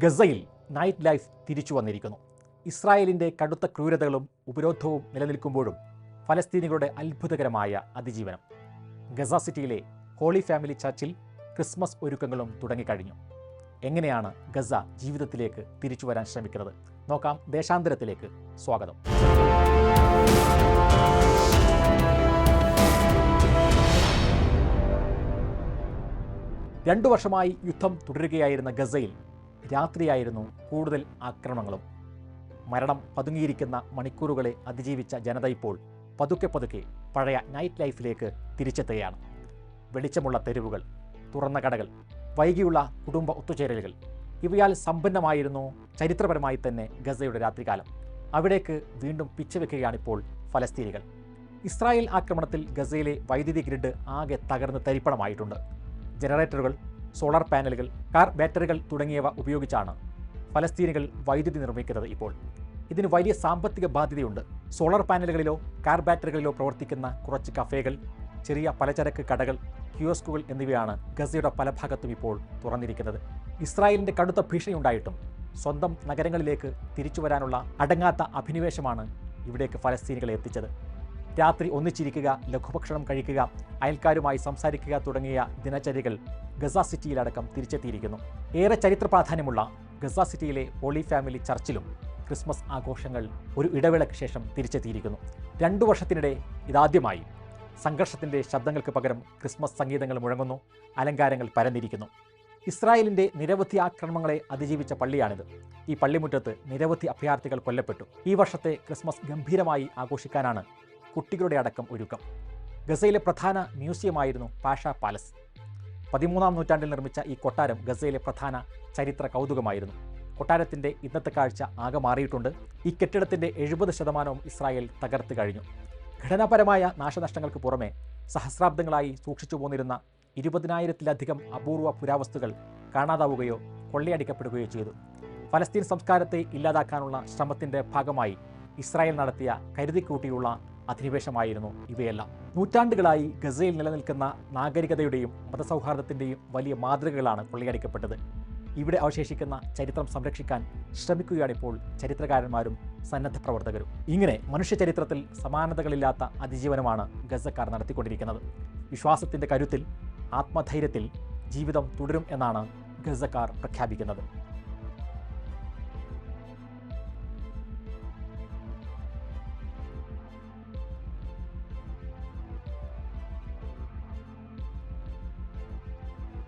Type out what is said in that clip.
ഗസയിൽ night life തിരിച്ചു വന്നിരിക്കുന്നു. ഇസ്രായേലിൻ്റെ കടുത്ത ക്രൂരതകളും ഉപരോധവും നിലനിൽക്കുമ്പോഴും ഫലസ്തീനികളുടെ അത്ഭുതകരമായ അതിജീവനം. ഗസ സിറ്റിയിലെ ഹോളി ഫാമിലി ചർച്ചിൽ ക്രിസ്മസ് ഒരുക്കങ്ങളും തുടങ്ങിക്കഴിഞ്ഞു. എങ്ങനെയാണ് ഗസ ജീവിതത്തിലേക്ക് തിരിച്ചു വരാൻ ശ്രമിക്കുന്നത്? നോക്കാം. ദേശാന്തരത്തിലേക്ക് സ്വാഗതം. രണ്ടു വർഷമായി യുദ്ധം തുടരുകയായിരുന്ന ഗസയിൽ രാത്രിയായിരുന്നു കൂടുതൽ ആക്രമണങ്ങളും. മരണം പതുങ്ങിയിരിക്കുന്ന മണിക്കൂറുകളെ അതിജീവിച്ച ജനത ഇപ്പോൾ പതുക്കെ പഴയ നൈറ്റ് ലൈഫിലേക്ക് തിരിച്ചെത്തുകയാണ്. വെളിച്ചമുള്ള തെരുവുകൾ, തുറന്ന കടകൾ, വൈകിയുള്ള കുടുംബ ഒത്തുചേരലുകൾ, ഇവയാൽ സമ്പന്നമായിരുന്നു ചരിത്രപരമായി തന്നെ ഗസയുടെ രാത്രികാലം. അവിടേക്ക് വീണ്ടും പിച്ചവെക്കുകയാണിപ്പോൾ ഫലസ്തീനികൾ. ഇസ്രായേൽ ആക്രമണത്തിൽ ഗസയിലെ വൈദ്യുതി ഗ്രിഡ് ആകെ തകർന്ന് തരിപ്പണമായിട്ടുണ്ട്. ജനറേറ്ററുകൾ, സോളാർ പാനലുകൾ, കാർ ബാറ്ററികൾ തുടങ്ങിയവ ഉപയോഗിച്ചാണ് ഫലസ്തീനികൾ വൈദ്യുതി നിർമ്മിക്കുന്നത്. ഇപ്പോൾ ഇതിന് വലിയ സാമ്പത്തിക ബാധ്യതയുണ്ട്. സോളാർ പാനലുകളിലോ കാർ ബാറ്ററികളിലോ പ്രവർത്തിക്കുന്ന കുറച്ച് കഫേകൾ, ചെറിയ പലചരക്ക് കടകൾ, കിയോസ്കുകൾ എന്നിവയാണ് ഗസയുടെ പല ഭാഗത്തും ഇപ്പോൾ തുറന്നിരിക്കുന്നത്. ഇസ്രായേലിൻ്റെ കടുത്ത ഭീഷണി ഉണ്ടായിട്ടും സ്വന്തം നഗരങ്ങളിലേക്ക് തിരിച്ചു വരാനുള്ള അടങ്ങാത്ത അഭിനിവേശമാണ് ഇവിടേക്ക് ഫലസ്തീനികളെ എത്തിച്ചത്. രാത്രി ഒന്നിച്ചിരിക്കുക, ലഘുഭക്ഷണം കഴിക്കുക, അയൽക്കാരുമായി സംസാരിക്കുക തുടങ്ങിയ ദിനചര്യകൾ ഗസ സിറ്റിയിലടക്കം തിരിച്ചെത്തിയിരിക്കുന്നു. ഏറെ ചരിത്ര പ്രാധാന്യമുള്ള ഗസ സിറ്റിയിലെ ഹോളി ഫാമിലി ചർച്ചിലും ക്രിസ്മസ് ആഘോഷങ്ങൾ ഒരു ഇടവേളയ്ക്ക് ശേഷം തിരിച്ചെത്തിയിരിക്കുന്നു. 2 വർഷത്തിനിടെ ഇതാദ്യമായി സംഘർഷത്തിൻ്റെ ശബ്ദങ്ങൾക്ക് പകരം ക്രിസ്മസ് സംഗീതങ്ങൾ മുഴങ്ങുന്നു, അലങ്കാരങ്ങൾ പരന്നിരിക്കുന്നു. ഇസ്രായേലിൻ്റെ നിരവധി ആക്രമണങ്ങളെ അതിജീവിച്ച പള്ളിയാണിത്. ഈ പള്ളിമുറ്റത്ത് നിരവധി അഭയാർത്ഥികൾ കൊല്ലപ്പെട്ടു. ഈ വർഷത്തെ ക്രിസ്മസ് ഗംഭീരമായി ആഘോഷിക്കാനാണ് കുട്ടികളുടെ അടക്കം ഒരുക്കം. ഗസയിലെ പ്രധാന മ്യൂസിയമായിരുന്നു പാഷ പാലസ്. 13-ാം നൂറ്റാണ്ടിൽ നിർമ്മിച്ച ഈ കൊട്ടാരം ഗസയിലെ പ്രധാന ചരിത്ര കൗതുകമായിരുന്നു. കൊട്ടാരത്തിൻ്റെ ഇന്നത്തെ കാഴ്ച ആകെ മാറിയിട്ടുണ്ട്. ഈ കെട്ടിടത്തിൻ്റെ 70% ഇസ്രായേൽ തകർത്ത് കഴിഞ്ഞു. ഘടനാപരമായ നാശനഷ്ടങ്ങൾക്ക് പുറമെ സഹസ്രാബ്ദങ്ങളായി സൂക്ഷിച്ചു പോന്നിരുന്ന 20,000-ലധികം അപൂർവ പുരാവസ്തുക്കൾ കാണാതാവുകയോ കൊള്ളയടിക്കപ്പെടുകയോ ചെയ്തു. ഫലസ്തീൻ സംസ്കാരത്തെ ഇല്ലാതാക്കാനുള്ള ശ്രമത്തിൻ്റെ ഭാഗമായി ഇസ്രായേൽ നടത്തിയ കരുതിക്കൂട്ടിയുള്ള അധിനിവേശമായിരുന്നു ഇവയെല്ലാം. നൂറ്റാണ്ടുകളായി ഗസയിൽ നിലനിൽക്കുന്ന നാഗരികതയുടെയും മതസൗഹാർദ്ദത്തിൻ്റെയും വലിയ മാതൃകകളാണ് കൊള്ളയടിക്കപ്പെട്ടത്. ഇവിടെ അവശേഷിക്കുന്ന ചരിത്രം സംരക്ഷിക്കാൻ ശ്രമിക്കുകയാണിപ്പോൾ ചരിത്രകാരന്മാരും സന്നദ്ധ പ്രവർത്തകരും. ഇങ്ങനെ മനുഷ്യചരിത്രത്തിൽ സമാനതകളില്ലാത്ത അതിജീവനമാണ് ഗസക്കാർ നടത്തിക്കൊണ്ടിരിക്കുന്നത്. വിശ്വാസത്തിൻ്റെ കരുത്തിൽ, ആത്മധൈര്യത്തിൽ ജീവിതം തുടരും എന്നാണ് ഗസക്കാർ പ്രഖ്യാപിക്കുന്നത്.